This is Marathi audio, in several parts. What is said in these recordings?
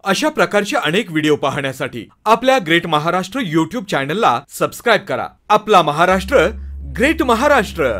अशा प्रकारचे अनेक व्हिडिओ पाहण्यासाठी आपल्या ग्रेट महाराष्ट्र YouTube चॅनलला सबस्क्राइब करा। आपला महाराष्ट्र, ग्रेट महाराष्ट्र।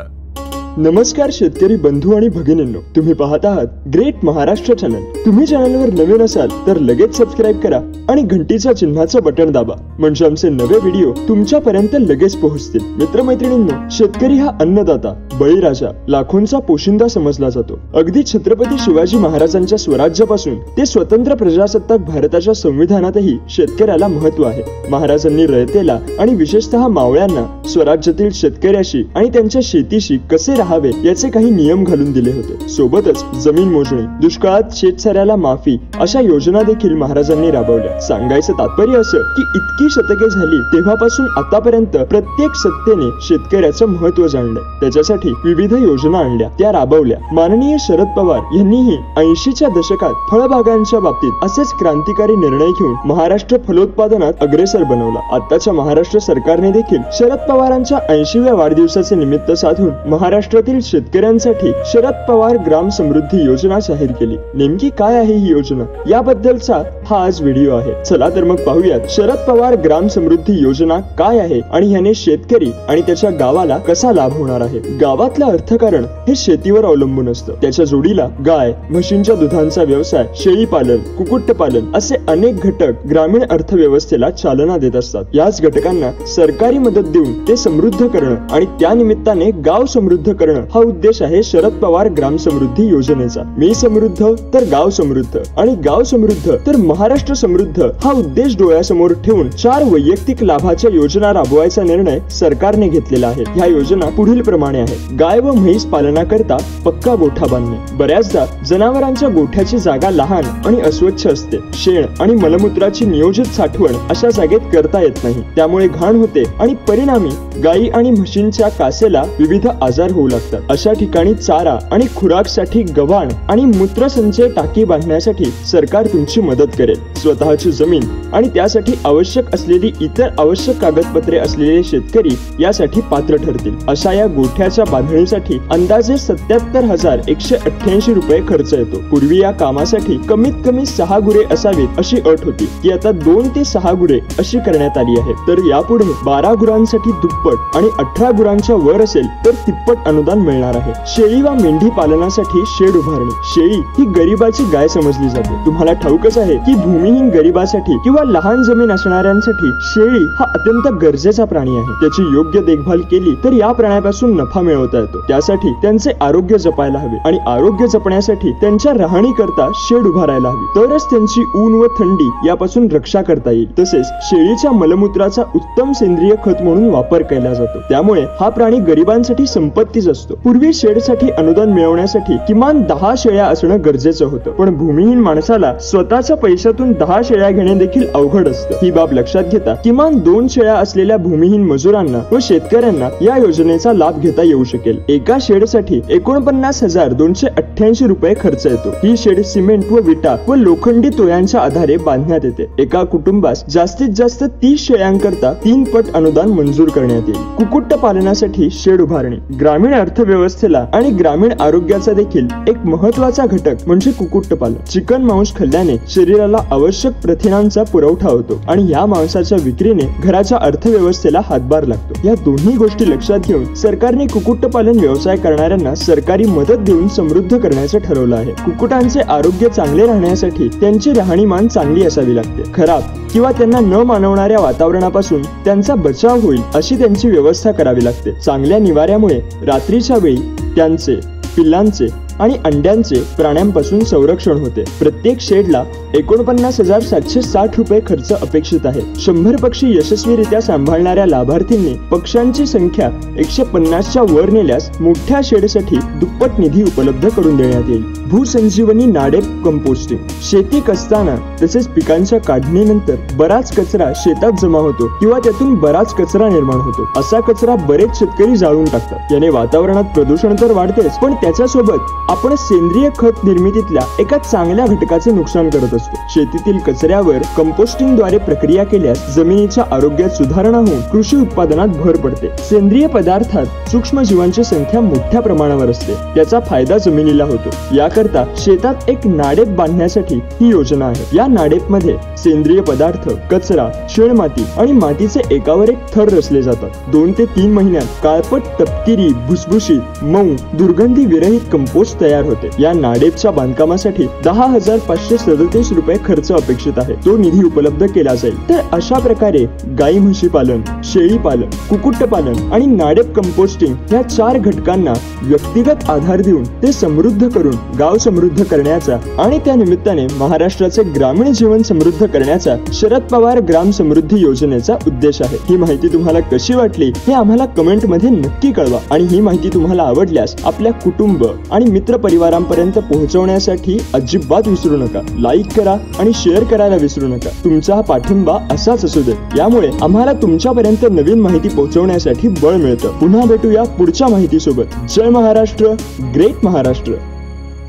नमस्कार शेतकरी बंधू आणि भगिनींनो, तुम्ही पाहत आहात ग्रेट महाराष्ट्र चॅनल। तुम्ही चॅनलवर नवीन असाल तर लगेच सबस्क्राइब करा आणि घंटीच्या चिन्हाचं बटन दाबा, म्हणजे आमचे नवे व्हिडिओ तुमच्यापर्यंत लगेच पोहोचतील। मित्रमैत्रिणींनो, शेतकरी हा अन्नदाता, बळीराजा, लाखोंचा पोशिंदा समजला जातो। अगदी छत्रपती शिवाजी महाराजांच्या स्वराज्यापासून ते स्वतंत्र प्रजासत्ताक भारताच्या संविधानातही शेतकऱ्याला महत्त्व आहे। महाराजांनी रयतेला आणि विशेषतः मावळ्यांना स्वराज्यातील शेतकऱ्याशी आणि त्यांच्या शेतीशी कसे राहावे याचे काही नियम घालून दिले होते। सोबतच जमीन मोजणी, दुष्काळात शेतसाऱ्याला माफी अशा योजना देखील महाराजांनी राबवल्या। सांगायचं तात्पर्य असं की इतकी शतके झाली तेव्हापासून आतापर्यंत प्रत्येक सत्तेने शेतकऱ्याचं महत्त्व जाणलं, त्याच्यासाठी विविध योजना आणल्या, त्या राबवल्या। माननीय शरद पवार यांनीही 80च्या दशकात फळबागांच्या बाबतीत असेच क्रांतिकारी निर्णय घेऊन महाराष्ट्र फलोत्पादनात अग्रेसर बनवला। आताच्या महाराष्ट्र सरकारने देखील शरद पवारांच्या 80व्या वाढदिवसाचे निमित्त साधून महाराष्ट्रातील शेतकऱ्यांसाठी शरद पवार ग्राम समृद्धी योजना जाहीर केली। नेमकी काय आहे ही योजना, याबद्दलचा हा आज व्हिडिओ आहे। चला तर मग पाहूयात शरद पवार ग्राम समृद्धी योजना काय आहे आणि ह्याने शेतकरी आणि त्याच्या गावाला कसा लाभ होणार आहे। गावातलं अर्थकारण हे शेतीवर अवलंबून असतं। त्याच्या जोडीला गाय, म्हशींच्या दुधांचा व्यवसाय, शेळी पालन, कुक्कुटपालन असे अनेक घटक ग्रामीण अर्थव्यवस्थेला चालना देत असतात। याच घटकांना सरकारी मदत देऊन ते समृद्ध करणं आणि त्या निमित्ताने गाव समृद्ध करणं हा उद्देश आहे शरद पवार ग्राम समृद्धी योजनेचा। मी समृद्ध तर गाव समृद्ध आणि गाव समृद्ध तर महाराष्ट्र समृद्ध हा उद्देश डोळ्यासमोर ठेवून 4 वैयक्तिक लाभाच्या योजना राबवायचा निर्णय सरकारने घेतलेला आहे। ह्या योजना पुढील प्रमाणे आहेत। गाय व म्हैस पालनाकरता पक्का गोठा बांधणे। बऱ्याचदा जनावरांच्या गोठ्याची जागा लहान आणि अस्वच्छ असते। शेण आणि मलमूत्राची नियोजित साठवण अशा जागेत करता येत नाही, त्यामुळे घाण होते आणि परिणामी गायी आणि म्हशींच्या कासेला विविध आजार होऊ लागतात। अशा ठिकाणी चारा आणि खुराकसाठी गव्हाण आणि मूत्रसंचय टाकी बांधण्यासाठी सरकार तुमची मदत करेल। स्वतःची जमीन आणि त्यासाठी आवश्यक असलेली इतर आवश्यक कागदपत्रे असलेले शेतकरी यासाठी पात्र ठरतील। अशा या गोठ्याच्या बांधणीसाठी अंदाजे 77,188 रुपये खर्च येतो। पूर्वी या कामासाठी कमीत कमी 6 गुरे असावीत अशी अट होती, ती आता 2 ते 6 गुरे अशी करण्यात आली आहे। तर यापुढे 12 गुरांसाठी दुप्पट आणि 18 गुरांच्या वर असेल तर तिप्पट अनुदान मिळणार आहे। शेळी व मेंढी पालनासाठी शेड उभारणी। शेळी ही गरिबाची गाय समजली जाते। तुम्हाला ठाऊकच आहे की भूमिहीन गरिबासाठी किंवा लहान जमीन असणाऱ्यांसाठी शेळी हा अत्यंत गरजेचा प्राणी आहे। त्याची योग्य देखभाल केली तर या प्राण्यापासून नफा मिळवता येतो। त्यासाठी त्यांचे आरोग्य जपायला हवे आणि आरोग्य जपण्यासाठी त्यांच्या राहणी करता शेड उभारायला हवी, तरच त्यांची ऊन व थंडी यापासून रक्षा करता येईल। तसेच शेळीच्या मलमूत्राचा उत्तम सेंद्रिय खत म्हणून वापर केला जातो, त्यामुळे हा प्राणी गरिबांसाठी संपत्तीच असतो। पूर्वी शेडसाठी अनुदान मिळवण्यासाठी किमान 10 शेळ्या असणं गरजेचं होतं, पण भूमिहीन माणसाला स्वतःच्या पैशातून 10 शेळ्या घेणे देखील अवघड असतं। ही बाब लक्षात घेता किमान 2 शेळ्या असलेल्या भूमिहीन मजुरांना व शेतकऱ्यांना या योजनेचा लाभ घेता येऊ शकेल। एका शेडसाठी 49,288 रुपये खर्च येतो। ही शेड सिमेंट व विटा व लोखंडी तोयांच्या आधारे बांधण्यात येते। एका कुटुंबास जास्तीत जास्त 30 शेळ्यांकरता 3 पट अनुदान मंजूर करण्यात येईल। कुक्कुट पालनासाठी शेड उभारणी। ग्रामीण अर्थव्यवस्थेला आणि ग्रामीण आरोग्याचा देखील एक महत्त्वाचा घटक म्हणजे कुक्कुटपालन। चिकन मांस खाल्ल्याने शरीराला आवश्यक प्रथिनांचा पुरवठा होतो आणि या मांसाच्या विक्रीने घराच्या अर्थव्यवस्थेला हातभार लागतो। या दोन्ही गोष्टी लक्षात घेऊन सरकारने कुक्कुटपालन व्यवसाय करणाऱ्यांना सरकारी मदत देऊन समृद्ध करण्याचं ठरवलं आहे। कुक्कुटांचे आरोग्य चांगले राहण्यासाठी त्यांची राहणीमान चांगली असावी लागते। खराब किंवा त्यांना न मानवणाऱ्या वातावरणापासून त्यांचा बचाव होईल अशी त्यांची व्यवस्था करावी लागते। चांगल्या निवाऱ्यामुळे रात्रीच्या वेळी त्यांचे, पिल्लांचे आणि अंड्यांचे प्राण्यांपासून संरक्षण होते। प्रत्येक शेडला 49,760 रुपये खर्च अपेक्षित आहे। 100 पक्षी यशस्वीरित्या सांभाळणाऱ्या लाभार्थींनी पक्ष्यांची संख्या 150च्या वर नेल्यास मोठ्या शेडसाठी दुप्पट निधी उपलब्ध करून देण्यात येईल। भूसंजीवनी नाडेप कंपोस्टिंग। शेती कसताना तसेच पिकांच्या काढणीनंतर बराच कचरा शेतात जमा होतो किंवा त्यातून बराच कचरा निर्माण होतो। असा कचरा बरेच शेतकरी जाळून टाकतात। याने वातावरणात प्रदूषण तर वाढतेच, पण त्याच्यासोबत आपण सेंद्रिय खत निर्मितीतल्या एका चांगल्या घटकाचे नुकसान करत असतो. शेतीतील कचऱ्यावर कंपोस्टिंगद्वारे प्रक्रिया केल्यास जमिनीच्या आरोग्यात सुधारणा होऊन कृषी उत्पादनात भर पडते. सेंद्रिय पदार्थात सूक्ष्म जीवांची संख्या मोठ्या प्रमाणावर असते. त्याचा फायदा जमिनीला होतो. याकरता शेतात एक नाडेप बांधण्यासाठी ही योजना आहे. या नाडेप मध्ये सेंद्रिय पदार्थ, कचरा, शेणमाती आणि मातीचे एकावर एक थर रचले जातात. 2 ते 3 महिन्यात काळपट, तपकिरी, भुसभुशीत, मऊ, दुर्गंधी विरहित कंपोस्ट तयार होते. या नाडेपच्या बांधकामासाठी 10,537 रुपये खर्च अपेक्षित आहे. तो निधी उपलब्ध केला जाईल. तर अशा प्रकारे गाई म्हशी पालन, शेळी पालन, कुक्कुट पालन आणि नाडेप कंपोस्टिंग या 4 घटकांना व्यक्तिगत आधार देऊन ते समृद्ध करून गाव समृद्ध करण्याचा आणि त्या निमित्ताने महाराष्ट्राचे ग्रामीण जीवन समृद्ध करण्याचा शरद पवार ग्राम समृद्धी योजनेचा उद्देश आहे. ही माहिती तुम्हाला कशी वाटली हे आम्हाला कमेंट मध्ये नक्की कळवा. आणि ही माहिती तुम्हाला आवडल्यास आपल्या कुटुंब आणि मित्र परिवारांपर्यंत पोहोचवण्यासाठी अजिबात विसरू नका. लाईक करा आणि शेअर करायला विसरू नका. तुमचा हा पाठिंबा असाच असू दे. यामुळे आम्हाला तुमच्यापर्यंत नवीन माहिती पोहोचवण्यासाठी बळ मिळतं. पुन्हा भेटूया पुढच्या माहिती सोबत. जय महाराष्ट्र, ग्रेट महाराष्ट्र.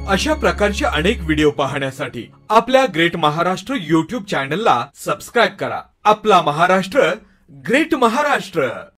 अशा प्रकारचे अनेक व्हिडिओ पाहण्यासाठी आपल्या ग्रेट महाराष्ट्र YouTube चॅनलला सबस्क्राईब करा. आपला महाराष्ट्र, ग्रेट महाराष्ट्र.